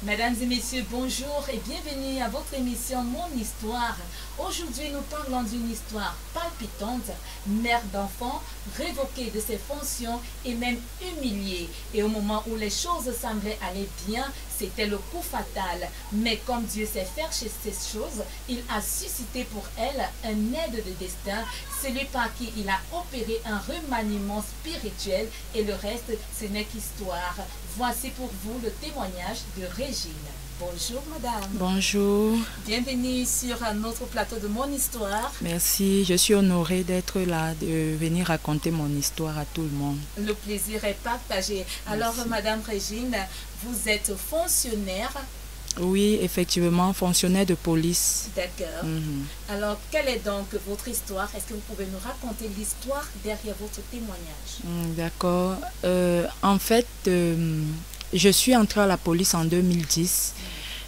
Mesdames et messieurs, bonjour et bienvenue à votre émission Mon Histoire. Aujourd'hui, nous parlons d'une histoire palpitante, mère d'enfant, révoquée de ses fonctions et même humiliée. Et au moment où les choses semblaient aller bien, c'était le coup fatal. Mais comme Dieu sait faire ces choses, il a suscité pour elle un aide de destin, celui par qui il a opéré un remaniement spirituel et le reste, ce n'est qu'histoire. Voici pour vous le témoignage de Régine. Bonjour madame. Bonjour. Bienvenue sur notre plateau de Mon Histoire. Merci, je suis honorée d'être là, de venir raconter mon histoire à tout le monde. Le plaisir est partagé. Alors madame Régine, vous êtes fonctionnaire. Oui, effectivement, fonctionnaire de police. D'accord. Alors, quelle est donc votre histoire? Est-ce que vous pouvez nous raconter l'histoire derrière votre témoignage? D'accord. En fait, je suis entrée à la police en 2010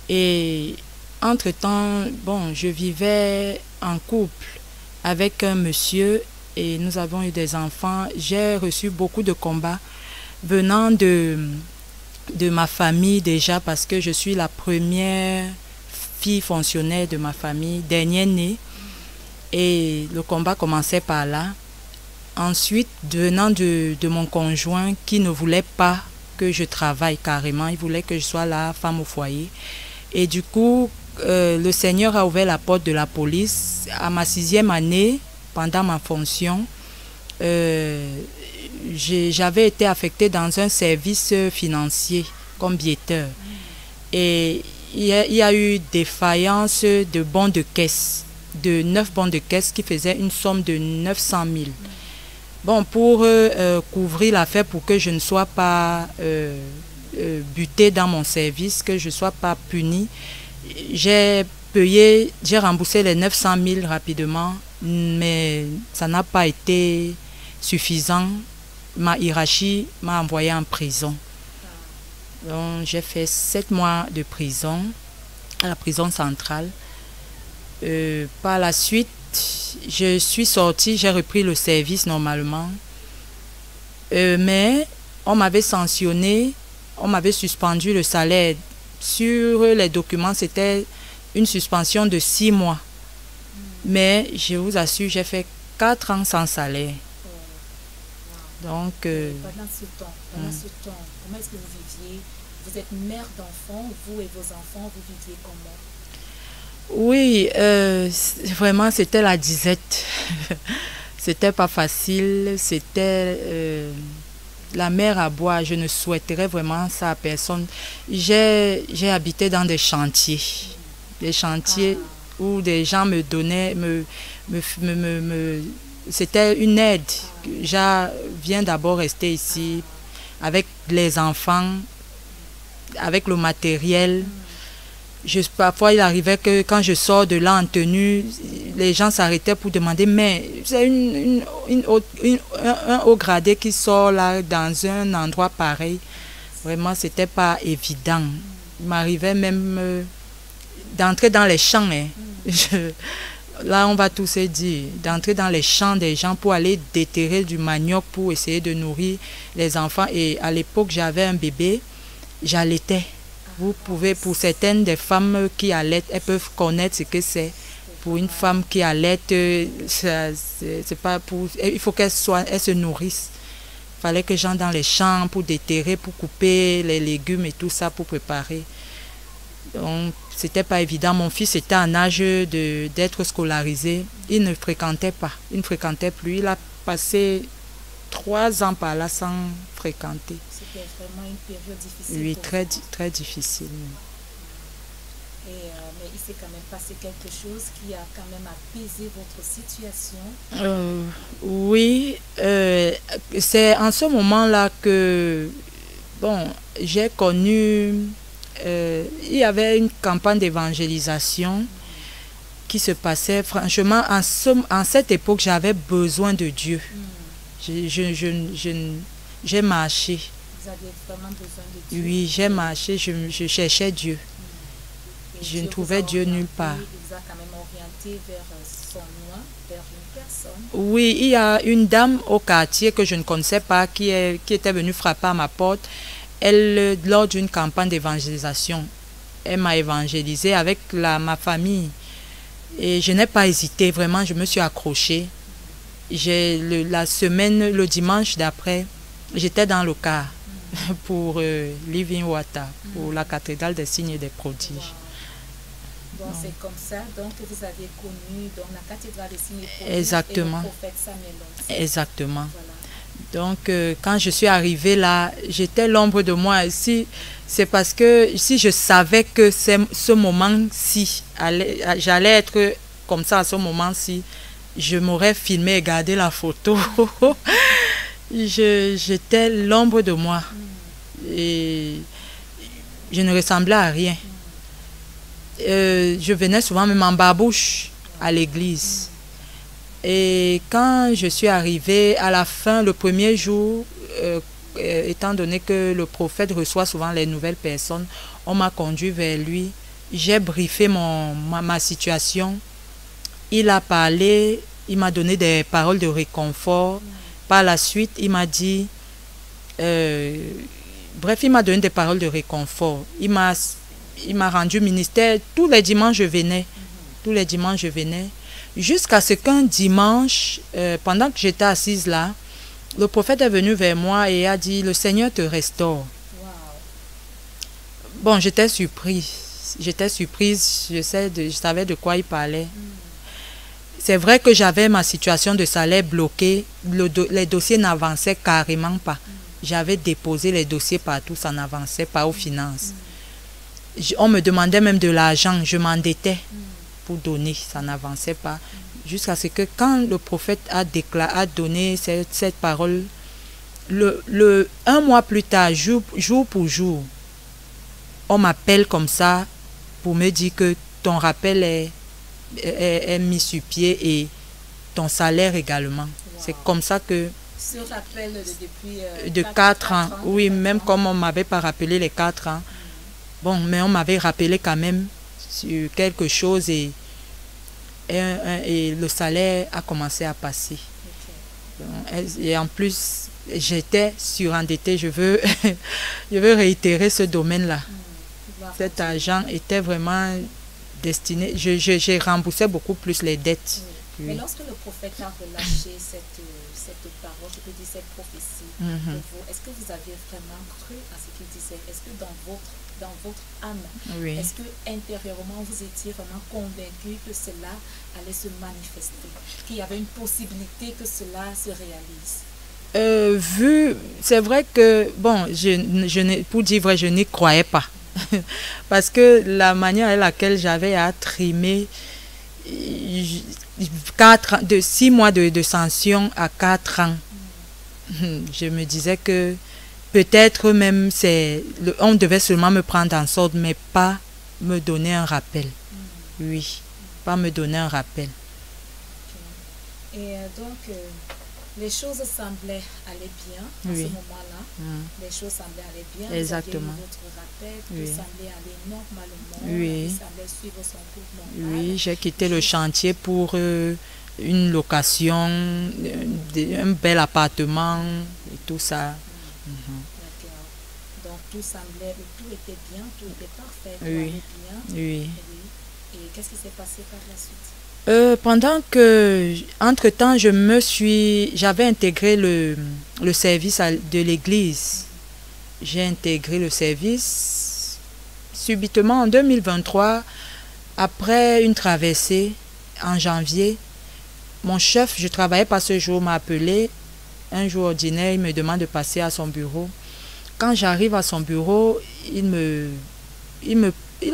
et entre-temps, bon, je vivais en couple avec un monsieur et nous avons eu des enfants. J'ai reçu beaucoup de combats venant de ma famille déjà parce que je suis la première fille fonctionnaire de ma famille, dernière née. Et le combat commençait par là. Ensuite, venant de mon conjoint qui ne voulait pas que je travaille carrément, il voulait que je sois la femme au foyer. Et du coup, le Seigneur a ouvert la porte de la police. À ma 6e année, pendant ma fonction, j'avais été affectée dans un service financier comme bietteur. Et il y a eu défaillance de bons de caisse, de 9 bons de caisse qui faisaient une somme de 900 000. Bon, pour couvrir l'affaire, pour que je ne sois pas butée dans mon service, que je ne sois pas punie, j'ai remboursé les 900 000 rapidement, mais ça n'a pas été suffisant. Ma hiérarchie m'a envoyé en prison. Donc j'ai fait 7 mois de prison à la prison centrale. Par la suite, je suis sortie, j'ai repris le service normalement. Mais on m'avait sanctionné, on m'avait suspendu le salaire. Sur les documents, c'était une suspension de 6 mois. Mais je vous assure, j'ai fait 4 ans sans salaire. Donc, pendant ce temps, comment est-ce que vous viviez? Vous êtes mère d'enfants, vous et vos enfants, vous viviez comment? Oui, vraiment, c'était la disette. C'était pas facile, c'était la mer à boire. Je ne souhaiterais vraiment ça à personne. J'ai habité dans des chantiers où des gens me donnaient, c'était une aide. Je viens d'abord rester ici avec les enfants, avec le matériel. Parfois, il arrivait que quand je sors de là en tenue, les gens s'arrêtaient pour demander, mais c'est un haut gradé qui sort là dans un endroit pareil. Vraiment, c'était pas évident. Il m'arrivait même d'entrer dans les champs. Là, on va tous se dire, d'entrer dans les champs des gens pour aller déterrer du manioc pour essayer de nourrir les enfants. Et à l'époque, j'avais un bébé, j'allaitais. Vous pouvez, pour certaines des femmes qui allaitent, elles peuvent connaître ce que c'est. Pour une femme qui allaite, c'est pas pour, il faut qu'elle se nourrisse. Il fallait que j'entre dans les champs pour déterrer, pour couper les légumes et tout ça pour préparer. Donc, c'était pas évident. Mon fils était en âge d'être scolarisé. Il ne fréquentait pas. Il ne fréquentait plus. Il a passé 3 ans par là sans fréquenter. C'était vraiment une période difficile. Oui, très difficile. Mais il s'est quand même passé quelque chose qui a quand même apaisé votre situation. Oui, c'est en ce moment-là que bon, j'ai connu. Il y avait une campagne d'évangélisation qui se passait. Franchement, en cette époque, j'avais besoin de Dieu. J'ai marché. Vous aviez vraiment besoin de Dieu? Oui, j'ai marché, je cherchais Dieu. Je ne trouvais Dieu nulle part. Il vous a quand même orienté vers son nom, vers une personne? Oui, il y a une dame au quartier que je ne connaissais pas qui était venue frapper à ma porte. Elle, lors d'une campagne d'évangélisation, Elle m'a évangélisé avec ma famille. Et je n'ai pas hésité, vraiment, je me suis accrochée. La semaine, le dimanche d'après, j'étais dans le car pour Living Water, pour la cathédrale des signes et des prodiges. Wow. Donc c'est comme ça donc, que vous avez connu donc, la cathédrale des signes et des prodiges. Exactement. Et le prophète Samuel. Exactement. Voilà. Donc quand je suis arrivée là, j'étais l'ombre de moi. C'est parce que si je savais que ce moment-ci, j'allais être comme ça à ce moment-ci, je m'aurais filmé et gardé la photo. J'étais l'ombre de moi. Et je ne ressemblais à rien. Je venais souvent même en babouche à l'église. Et quand je suis arrivée à la fin, le premier jour, étant donné que le prophète reçoit souvent les nouvelles personnes, on m'a conduit vers lui. J'ai briefé ma situation. Il a parlé, il m'a donné des paroles de réconfort. Par la suite, il m'a dit, bref, il m'a donné des paroles de réconfort. Il m'a rendu ministère. Tous les dimanches, je venais. Tous les dimanches, je venais. Jusqu'à ce qu'un dimanche, pendant que j'étais assise là, le prophète est venu vers moi et a dit, le Seigneur te restaure. Wow. Bon, j'étais surprise. J'étais surprise, je savais de quoi il parlait. C'est vrai que j'avais ma situation de salaire bloquée. Les dossiers n'avançaient carrément pas. J'avais déposé les dossiers partout, ça n'avançait pas aux finances. On me demandait même de l'argent, je m'endettais pour donner, ça n'avançait pas. Jusqu'à ce que quand le prophète a donné cette parole, un mois plus tard, jour pour jour, on m'appelle comme ça pour me dire que ton rappel est mis sur pied et ton salaire également. Wow. C'est comme ça que... Ce rappel depuis... de 4 ans. Oui, même comme on ne m'avait pas rappelé les 4 ans. Bon, mais on m'avait rappelé quand même sur quelque chose et le salaire a commencé à passer. Okay. Et en plus, j'étais surendettée. Je veux réitérer ce domaine-là. Cet argent était vraiment destiné. J'ai remboursé beaucoup plus les dettes. Oui. Mais lorsque le prophète a relâché cette parole, je peux dire cette prophétie, est-ce que vous aviez vraiment cru à ce qu'il disait? Est-ce que dans votre âme, est-ce que intérieurement vous étiez vraiment convaincu que cela allait se manifester, qu'il y avait une possibilité que cela se réalise? C'est vrai que, bon, pour dire vrai, je n'y croyais pas. Parce que la manière avec laquelle j'avais à trimer 6 mois de sanction à 4 ans, je me disais que peut-être même on devait seulement me prendre en sorte, mais pas me donner un rappel. Oui, pas me donner un rappel. Et donc, les choses semblaient aller bien à ce moment-là. Les choses semblaient aller bien. Exactement. Vous aviez eu votre rappel, tout semblait aller normalement. Vous semblait suivre son cours normal. Oui, j'ai quitté le chantier pour une location, un bel appartement et tout ça. Donc tout était bien, tout était parfait, tout allait bien. Oui. Et qu'est-ce qui s'est passé par la suite? Pendant que, entre-temps, j'avais intégré le service de l'église. J'ai intégré le service subitement en 2023, après une traversée en janvier. Mon chef, je travaillais pas ce jour, m'a appelé. Un jour ordinaire, il me demande de passer à son bureau. Quand j'arrive à son bureau, il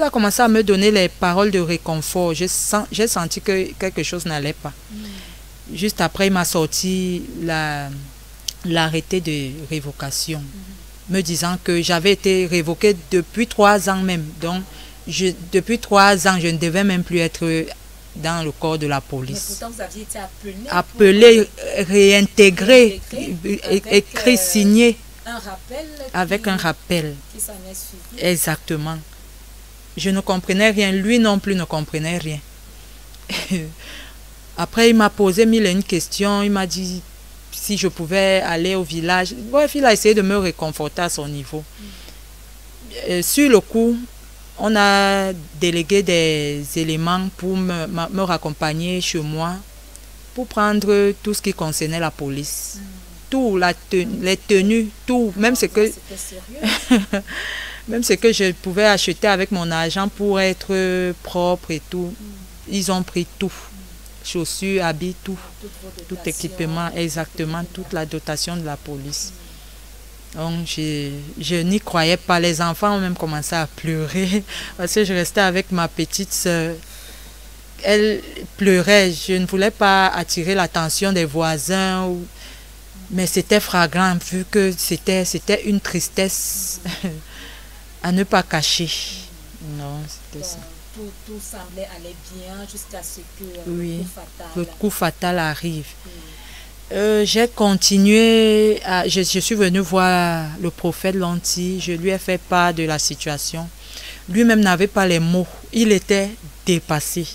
a commencé à me donner les paroles de réconfort. J'ai senti que quelque chose n'allait pas. Juste après, il m'a sorti l'arrêté de révocation, me disant que j'avais été révoquée depuis 3 ans même. Donc, depuis 3 ans, je ne devais même plus être dans le corps de la police. Mais pourtant, vous aviez été appelé, réintégré, écrit, signé. Un rappel avec un rappel. Qui s'en est suivi. Exactement. Je ne comprenais rien. Lui non plus ne comprenait rien. Après, il m'a posé 1001 questions. Il m'a dit si je pouvais aller au village. Bref, il a essayé de me réconforter à son niveau. Sur le coup, on a délégué des éléments pour me raccompagner chez moi, pour prendre tout ce qui concernait la police. Tout, les tenues, tout, même ce que... même ce que je pouvais acheter avec mon argent pour être propre et tout. Ils ont pris tout. Chaussures, habits, tout. Tout équipement, exactement, toute la dotation de la police. Donc, je n'y croyais pas. Les enfants ont même commencé à pleurer parce que je restais avec ma petite soeur. Elle pleurait. Je ne voulais pas attirer l'attention des voisins, mais c'était flagrant vu que c'était une tristesse à ne pas cacher. Non, c'était ça. Tout semblait aller bien jusqu'à ce que le coup fatal arrive. J'ai continué, je suis venue voir le prophète Lanty, je lui ai fait part de la situation. Lui-même n'avait pas les mots, il était dépassé.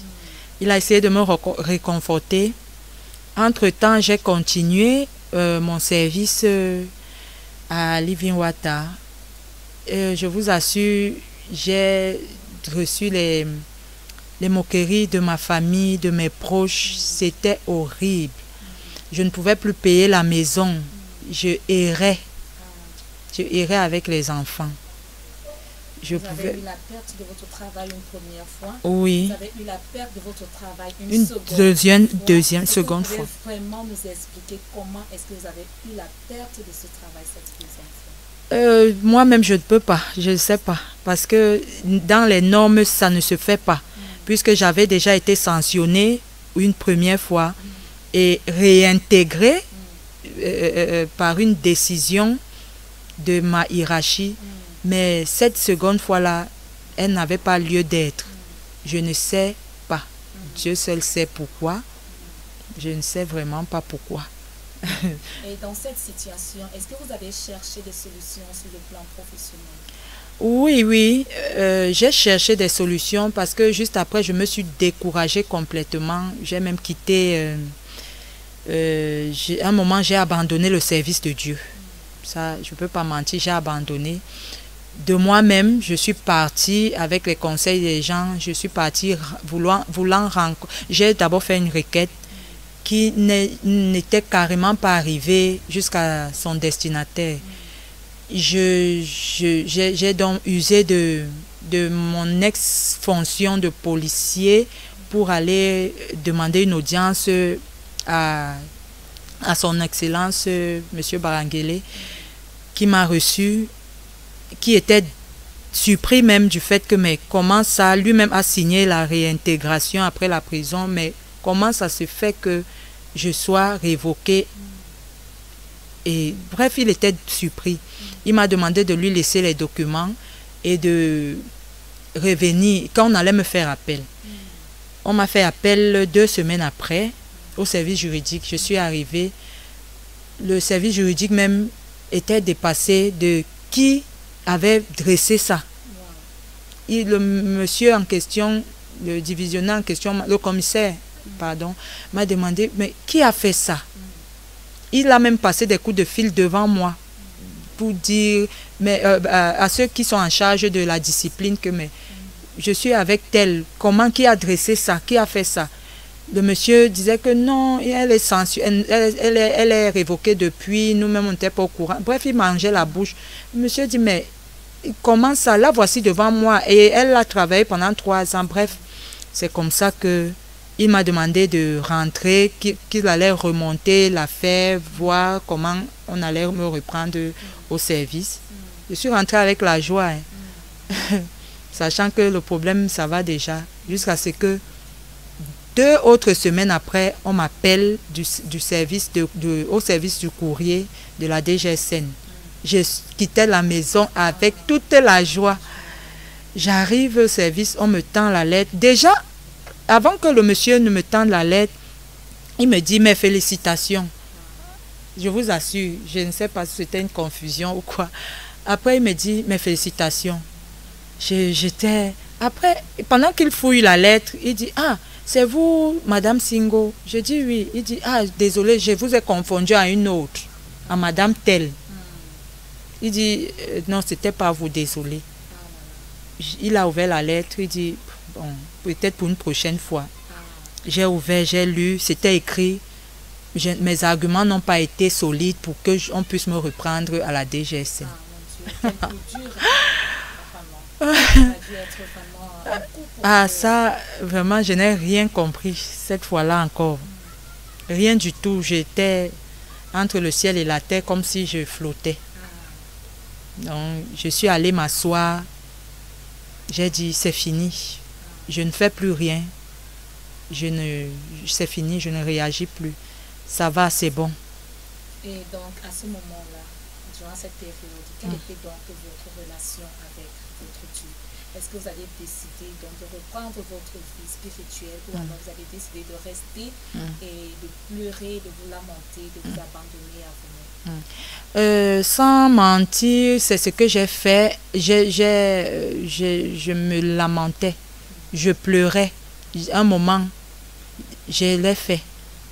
Il a essayé de me réconforter. Entre-temps, j'ai continué mon service à Living Water. Je vous assure, j'ai reçu les moqueries de ma famille, de mes proches. C'était horrible. Je ne pouvais plus payer la maison. Je errais. Je errais avec les enfants. Vous avez eu la perte de votre travail une première fois. Oui. Vous avez eu la perte de votre travail une seconde fois. Vous pouvez vraiment nous expliquer comment est-ce que vous avez eu la perte de ce travail cette deuxième fois? Moi-même, je ne peux pas. Je ne sais pas. Parce que dans les normes, ça ne se fait pas. Puisque j'avais déjà été sanctionnée une première fois et réintégrée par une décision de ma hiérarchie. Mais cette seconde fois-là, elle n'avait pas lieu d'être. Je ne sais pas. Dieu seul sait pourquoi. Je ne sais vraiment pas pourquoi. Et dans cette situation, est-ce que vous avez cherché des solutions sur le plan professionnel? Oui. J'ai cherché des solutions parce que juste après, je me suis découragée complètement. J'ai même quitté... à un moment, j'ai abandonné le service de Dieu. Ça, je ne peux pas mentir, j'ai abandonné. De moi-même, je suis partie avec les conseils des gens. Je suis partie voulant rencontrer. J'ai d'abord fait une requête qui n'était carrément pas arrivée jusqu'à son destinataire. J'ai donc usé de mon ex-fonction de policier pour aller demander une audience à son Excellence, M. Barangele, qui m'a reçu, qui était surpris même du fait que, mais comment ça, lui-même a signé la réintégration après la prison, mais comment ça se fait que je sois révoquée? Et bref, il était surpris. Il m'a demandé de lui laisser les documents et de revenir quand on allait me faire appel. On m'a fait appel 2 semaines après au service juridique. Je suis arrivée. Le service juridique même était dépassé de qui avait dressé ça. Le monsieur en question, le divisionnaire en question, le commissaire, pardon, m'a demandé, mais qui a fait ça? Il a même passé des coups de fil devant moi pour dire mais, à ceux qui sont en charge de la discipline que mais, je suis avec tel. Comment, qui a dressé ça? Qui a fait ça? Le monsieur disait que non, elle est révoquée depuis, nous-mêmes on n'était pas au courant. Bref, il mangeait la bouche. Le monsieur dit, mais comment ça? Là, voici devant moi. Et elle a travaillé pendant 3 ans. Bref, c'est comme ça que il m'a demandé de rentrer, qu'il allait remonter l'affaire, voir comment on allait me reprendre au service. Je suis rentrée avec la joie, sachant que le problème, ça va déjà, jusqu'à ce que 2 autres semaines après, on m'appelle du service au service du courrier de la DGSN. Je quittais la maison avec toute la joie. J'arrive au service, on me tend la lettre. Déjà, avant que le monsieur ne me tende la lettre, il me dit mes félicitations. Je vous assure, je ne sais pas si c'était une confusion ou quoi. Après, il me dit mes félicitations. J'étais... Après, pendant qu'il fouille la lettre, il dit, ah, c'est vous, Madame Singo? Je dis oui. Il dit, ah, désolé, je vous ai confondu à une autre, à Madame telle. Il dit, non, c'était pas vous, désolé. il a ouvert la lettre, il dit, bon, peut-être pour une prochaine fois. J'ai ouvert, j'ai lu, c'était écrit. Mes arguments n'ont pas été solides pour qu'on puisse me reprendre à la DGSN. Mon Dieu, quel coup dur, vraiment. Ça a dû être vraiment un coup pour Ah, vous. ça, vraiment, je n'ai rien compris cette fois-là encore. Rien du tout. J'étais entre le ciel et la terre comme si je flottais. Donc, je suis allée m'asseoir. J'ai dit, c'est fini. Je ne fais plus rien. C'est fini, je ne réagis plus. Ça va, c'est bon. Et donc, à ce moment-là, durant cette période, quelle était donc votre relation avec votre Dieu? Est-ce que vous avez décidé donc de reprendre votre vie spirituelle ou alors vous avez décidé de rester et de pleurer, de vous lamenter, de vous abandonner à vous-même? Sans mentir, c'est ce que j'ai fait. Je me lamentais. Je pleurais. Un moment, je l'ai fait.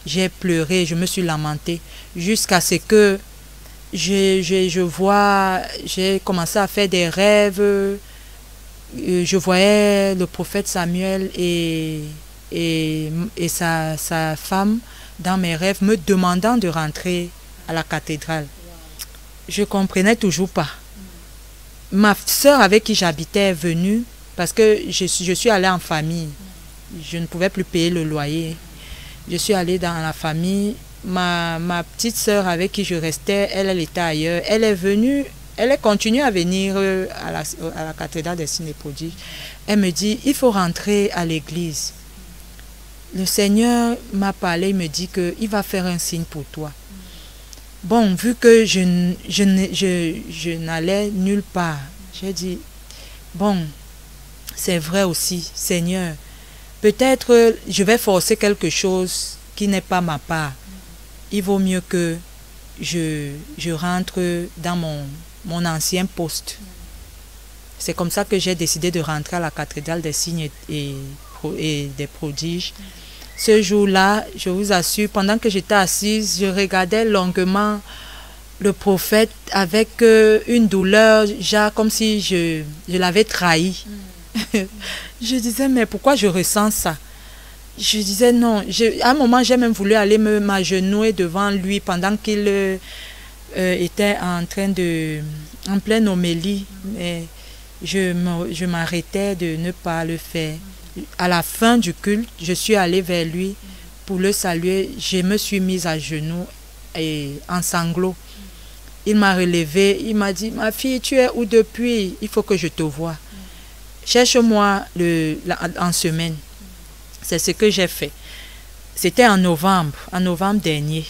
J'ai pleuré, je me suis lamentée. Jusqu'à ce que j'ai commencé à faire des rêves. Je voyais le prophète Samuel et sa femme dans mes rêves me demandant de rentrer à la cathédrale. Je ne comprenais toujours pas. Ma soeur avec qui j'habitais est venue parce que je suis allée en famille. Je ne pouvais plus payer le loyer. Je suis allée dans la famille. Ma petite soeur avec qui je restais, elle était ailleurs. Elle est venue, elle est continuée à venir à la cathédrale des signes et prodiges. Elle me dit, il faut rentrer à l'église. Le Seigneur m'a parlé, il me dit qu'il va faire un signe pour toi. Bon, vu que je n'allais nulle part, j'ai dit, bon, c'est vrai aussi, Seigneur, peut-être je vais forcer quelque chose qui n'est pas ma part. Il vaut mieux que je rentre dans mon ancien poste. C'est comme ça que j'ai décidé de rentrer à la cathédrale des signes et des prodiges. Ce jour-là, je vous assure, pendant que j'étais assise, je regardais longuement le prophète avec une douleur, genre comme si je l'avais trahi. Je disais, mais pourquoi je ressens ça? Je disais non. À un moment, j'ai même voulu aller m'agenouiller devant lui pendant qu'il était en pleine homélie. Mais je m'arrêtais de ne pas le faire. À la fin du culte, je suis allée vers lui pour le saluer. Je me suis mise à genoux et en sanglots. Il m'a relevée. Il m'a dit, ma fille, tu es où depuis? Il faut que je te voie. Cherche-moi en semaine. C'est ce que j'ai fait. C'était en novembre dernier.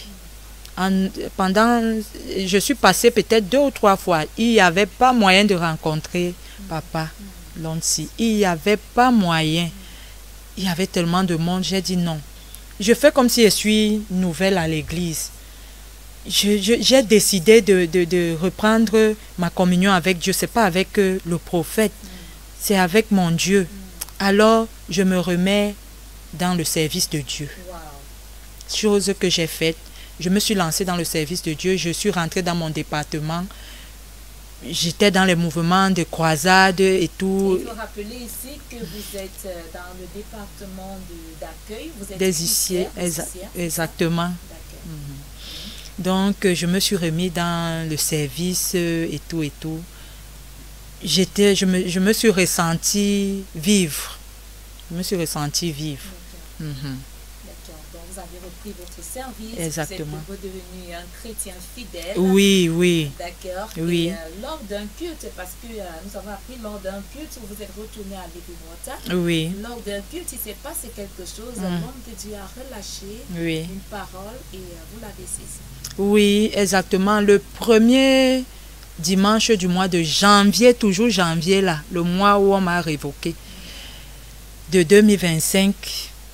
Je suis passée peut-être 2 ou 3 fois. Il n'y avait pas moyen de rencontrer papa Lonsi. Il n'y avait pas moyen. Il y avait tellement de monde. J'ai dit non. Je fais comme si je suis nouvelle à l'église. J'ai décidé de reprendre ma communion avec Dieu. Ce n'est pas avec le prophète. C'est avec mon Dieu. Alors, je me remets dans le service de Dieu. Chose que j'ai faite. Je me suis lancée dans le service de Dieu. Je suis rentrée dans mon département. J'étais dans les mouvements de croisade et tout. Il faut rappeler ici que vous êtes dans le département d'accueil. Vous êtes des huissiers, exactement. Donc, je me suis remis dans le service et tout et tout. Je me suis ressentie vivre. Je me suis ressentie vivre. D'accord. Donc, vous avez repris votre service. Exactement. Vous êtes devenu un chrétien fidèle. Oui, oui. D'accord. Oui. Et lors d'un culte, parce que nous avons appris lors d'un culte, vous êtes retourné à l'Ébémota. Oui. Lors d'un culte, il s'est passé quelque chose. L'homme de Dieu a relâché une parole et vous l'avez saisi. Oui, exactement. Le premier dimanche du mois de janvier, toujours janvier là, le mois où on m'a révoqué, de 2025,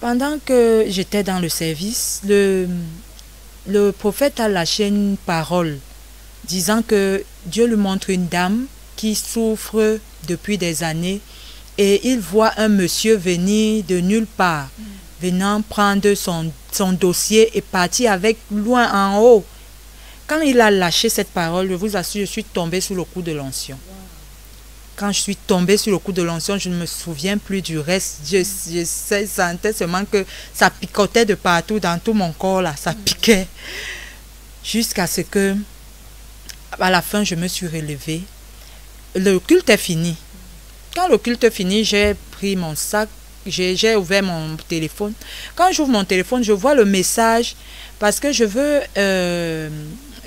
pendant que j'étais dans le service, le prophète a lâché une parole disant que Dieu lui montre une dame qui souffre depuis des années et il voit un monsieur venir de nulle part, venant prendre son dossier et partir avec loin en haut. Quand il a lâché cette parole, je vous assure, je suis tombée sous le coup de l'onction. quand je suis tombée sur le coup de l'onction, je ne me souviens plus du reste. Je sentais seulement que ça picotait de partout, dans tout mon corps, là. Ça piquait. Jusqu'à ce que, à la fin, je me suis relevée. Le culte est fini. Quand le culte est fini, j'ai pris mon sac, j'ai ouvert mon téléphone. Quand j'ouvre mon téléphone, je vois le message, parce que je veux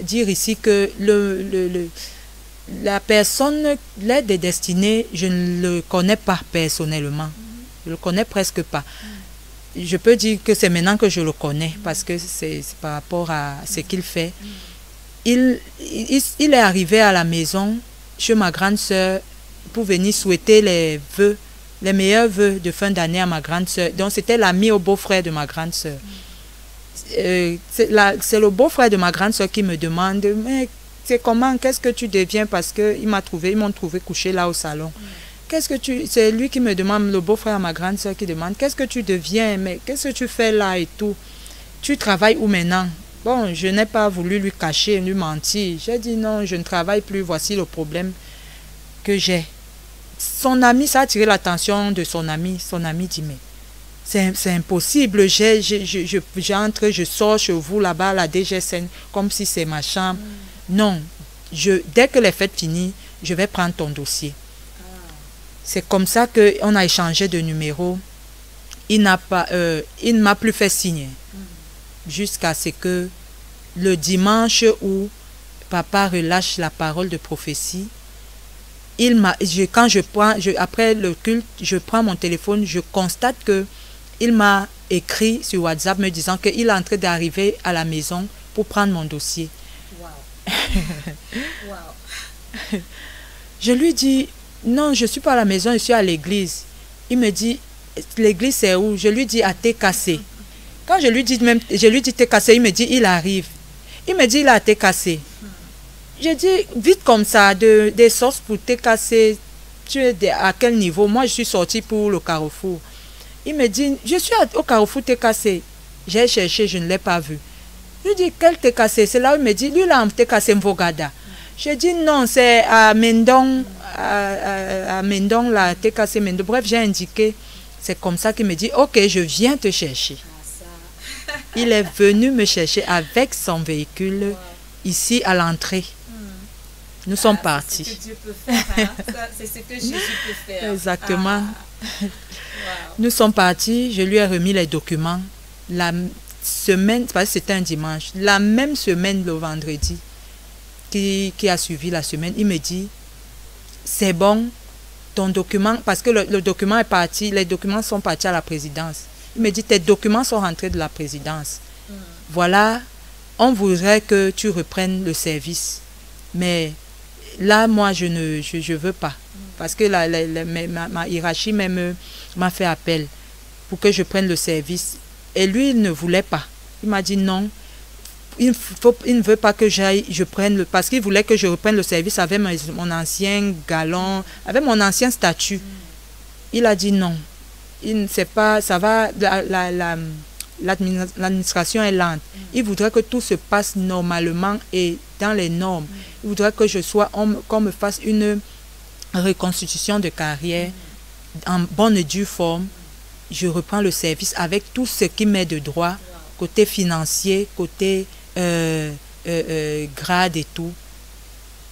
dire ici que la personne, l'aide des destinées, je ne le connais pas personnellement. Je ne le connais presque pas. Je peux dire que c'est maintenant que je le connais, parce que c'est par rapport à ce qu'il fait. Il est arrivé à la maison, chez ma grande sœur, pour venir souhaiter les meilleurs vœux de fin d'année à ma grande sœur. Donc c'était l'ami au beau-frère de ma grande sœur. C'est le beau-frère de ma grande sœur qui me demande, mais c'est comment, qu'est-ce que tu deviens, parce qu'ils m'ont trouvé couché là au salon. C'est lui qui me demande, le beau-frère à ma grande sœur qui demande, qu'est-ce que tu deviens, mais qu'est-ce que tu fais là et tout. Tu travailles où maintenant? Bon, je n'ai pas voulu lui cacher, lui mentir. J'ai dit non, je ne travaille plus, voici le problème que j'ai. Son ami, ça a attiré l'attention de son ami. Son ami dit, mais c'est impossible, j'entre, je sors chez vous là-bas, la DGSN, comme si c'est ma chambre. Non, dès que les fêtes finissent, je vais prendre ton dossier. C'est comme ça qu'on a échangé de numéros. Il ne m'a plus fait signe. Jusqu'à ce que le dimanche où papa relâche la parole de prophétie, après le culte, je prends mon téléphone, je constate que il m'a écrit sur WhatsApp me disant qu'il est en train d'arriver à la maison pour prendre mon dossier. Wow. Wow. Je lui dis, non, je ne suis pas à la maison, je suis à l'église. Il me dit, l'église c'est où? Je lui dis, à TKC. Quand je lui dis TKC, il me dit, il arrive. Il me dit, il est à TKC. J'ai dit, vite comme ça, des sources pour TKC, tu es à quel niveau? Moi, je suis sortie pour le Carrefour. Il me dit, je suis au Carrefour TKC. J'ai cherché, je ne l'ai pas vu. Je lui dis, quel TKC? C'est là où il me dit, lui, là, en TKC Mvogada. J'ai dit, non, c'est à Mendong, à Mendong, la TKC Mendong. Bref, j'ai indiqué. C'est comme ça qu'il me dit, ok, je viens te chercher. Il est venu me chercher avec son véhicule ici à l'entrée. Nous sommes partis. C'est ce que Dieu peut faire. Hein? C'est ce que Jésus peut faire. Exactement. Wow. Nous sommes partis. Je lui ai remis les documents. La semaine, parce que c'était un dimanche, la même semaine, le vendredi, qui a suivi la semaine, il me dit, c'est bon, ton document, parce que le document est parti, les documents sont partis à la présidence. Il me dit, tes documents sont rentrés de la présidence. Voilà, on voudrait que tu reprennes le service. Mais là, moi, je ne veux pas. Parce que ma hiérarchie même m'a fait appel pour que je prenne le service. Et lui, il ne voulait pas. Il m'a dit non. Il ne veut pas que je prenne parce qu'il voulait que je reprenne le service avec mon ancien galon, avec mon ancien statut. Il a dit non. Il ne sait pas, ça va, l'administration est lente. Il voudrait que tout se passe normalement et dans les normes. Il voudrait que qu'on me fasse une reconstitution de carrière en bonne et due forme. Je reprends le service avec tout ce qui m'est de droit, côté financier, côté grade et tout.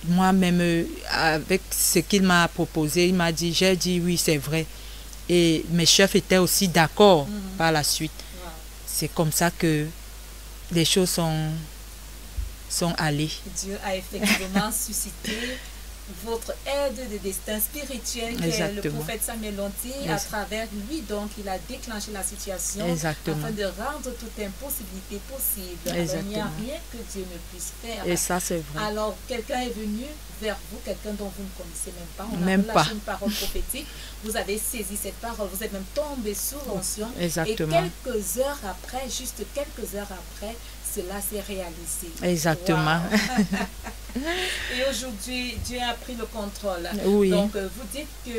Moi-même, avec ce qu'il m'a proposé, il m'a dit, j'ai dit oui, c'est vrai. Et mes chefs étaient aussi d'accord par la suite. C'est comme ça que les choses sont allées. Dieu a effectivement suscité votre aide de destin spirituel, qui est le prophète Samuel Lonti. À travers lui, donc, il a déclenché la situation afin de rendre toute impossibilité possible. Alors, il n'y a rien que Dieu ne puisse faire. Et ça, c'est vrai. Alors, quelqu'un est venu vers vous, quelqu'un dont vous ne connaissez même pas. On même a relâché une parole prophétique. Vous avez saisi cette parole. Vous êtes même tombé sous l'onction. Exactement. Et quelques heures après, juste quelques heures après, cela s'est réalisé. Exactement. Wow. Et aujourd'hui, Dieu a pris le contrôle. Oui. Donc, vous dites que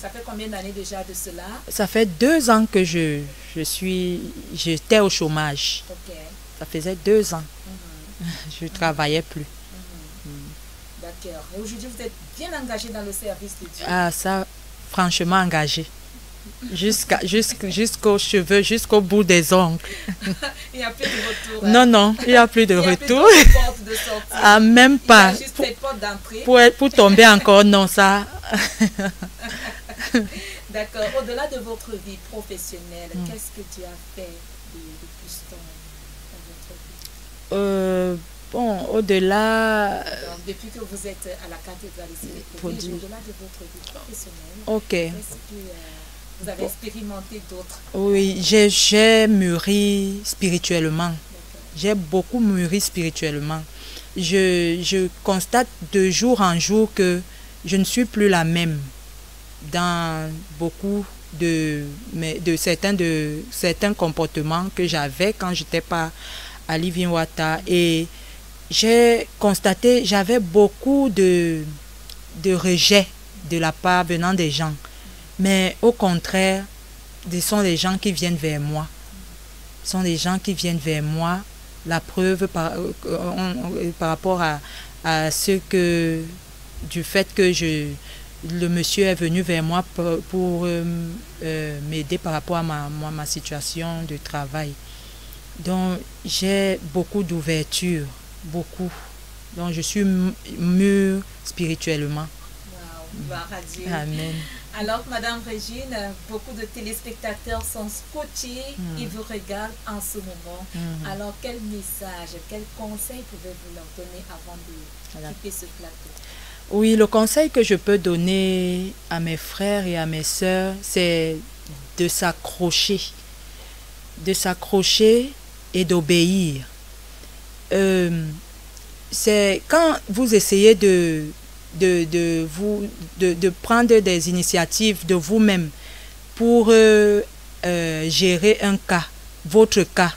ça fait combien d'années déjà de cela? Ça fait 2 ans que j'étais au chômage. Okay. Ça faisait 2 ans. Je ne travaillais plus. D'accord. cœur. Et aujourd'hui, vous êtes bien engagé dans le service de Dieu. Ah, ça, franchement engagé. Jusqu'aux cheveux, jusqu'au bout des ongles. Il n'y a plus de retour. Non, non, il n'y a plus de il y a retour. Plus de porte de sortie. Ah, même pas. Il y a juste les portes d'entrée. Pour tomber encore, non, ça. D'accord. Au-delà de votre vie professionnelle, qu'est-ce que Dieu a fait de plus dans votre vie? Bon, au-delà... Donc, depuis que vous êtes à la cathédrale ici, au-delà de votre vie professionnelle, ok. Qu'est-ce que vous avez expérimenté d'autres? Oui, j'ai mûri spirituellement. J'ai beaucoup mûri spirituellement. Je constate de jour en jour que je ne suis plus la même dans beaucoup de certains comportements que j'avais quand je n'étais pas à Living Water. Et j'ai constaté, j'avais beaucoup de rejet de la part venant des gens. Mais au contraire, ce sont des gens qui viennent vers moi. Ce sont des gens qui viennent vers moi. La preuve par rapport à ce que, du fait que le monsieur est venu vers moi pour m'aider par rapport à ma situation de travail. Donc, j'ai beaucoup d'ouverture, beaucoup. Donc, je suis mûre spirituellement. Wow, gloire à Dieu. Amen. Alors, Madame Régine, beaucoup de téléspectateurs sont scotchés, ils vous regardent en ce moment. Alors, quel message, quel conseil pouvez-vous leur donner avant de quitter ce plateau? Oui, le conseil que je peux donner à mes frères et à mes sœurs, c'est de s'accrocher et d'obéir. C'est quand vous essayez de prendre des initiatives de vous-même pour gérer un cas, votre cas,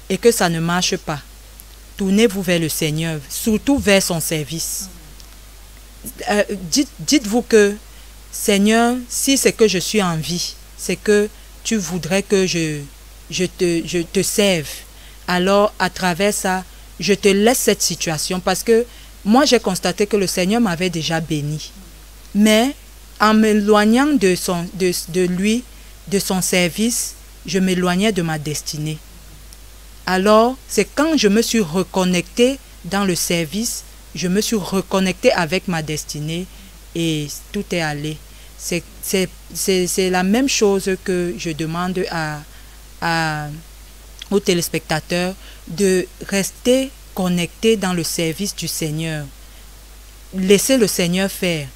et que ça ne marche pas, tournez-vous vers le Seigneur, surtout vers son service. Dites-vous que, Seigneur, si c'est que je suis en vie, c'est que tu voudrais que je te serve. Alors, à travers ça, je te laisse cette situation parce que moi, j'ai constaté que le Seigneur m'avait déjà béni. Mais en m'éloignant de lui, de son service, je m'éloignais de ma destinée. Alors, c'est quand je me suis reconnectée dans le service, je me suis reconnectée avec ma destinée et tout est allé. C'est la même chose que je demande aux téléspectateurs, de rester connectés dans le service du Seigneur. Laissez le Seigneur faire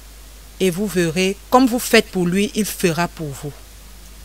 et vous verrez, comme vous faites pour lui, il fera pour vous.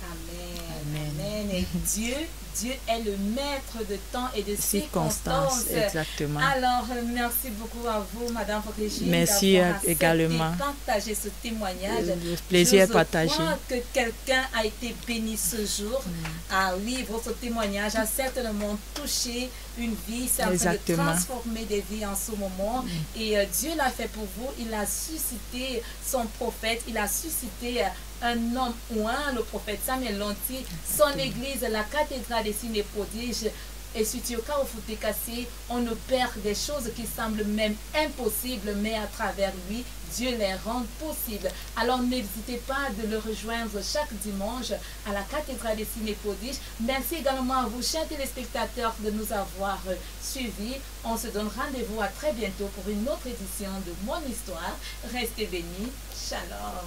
Amen. Amen. Et Dieu est le maître de temps et de circonstances. Exactement. Alors, merci beaucoup à vous, Madame Régine. Merci également. Partager ce témoignage. Le plaisir est partagé. Je crois que quelqu'un a été béni ce jour. Ah oui, votre témoignage a certainement touché une vie. C'est en train de transformer des vies en ce moment. Et Dieu l'a fait pour vous. Il a suscité son prophète. Il a suscité un homme oint, le prophète Samuel Lanty, son église, la cathédrale des signes et prodiges. Et surtout, quand vous cassé, on opère des choses qui semblent même impossibles, mais à travers lui, Dieu les rend possibles. Alors n'hésitez pas de le rejoindre chaque dimanche à la cathédrale des signes et prodiges. Merci également à vous, chers téléspectateurs, de nous avoir suivis. On se donne rendez-vous à très bientôt pour une autre édition de Mon Histoire. Restez bénis. Shalom.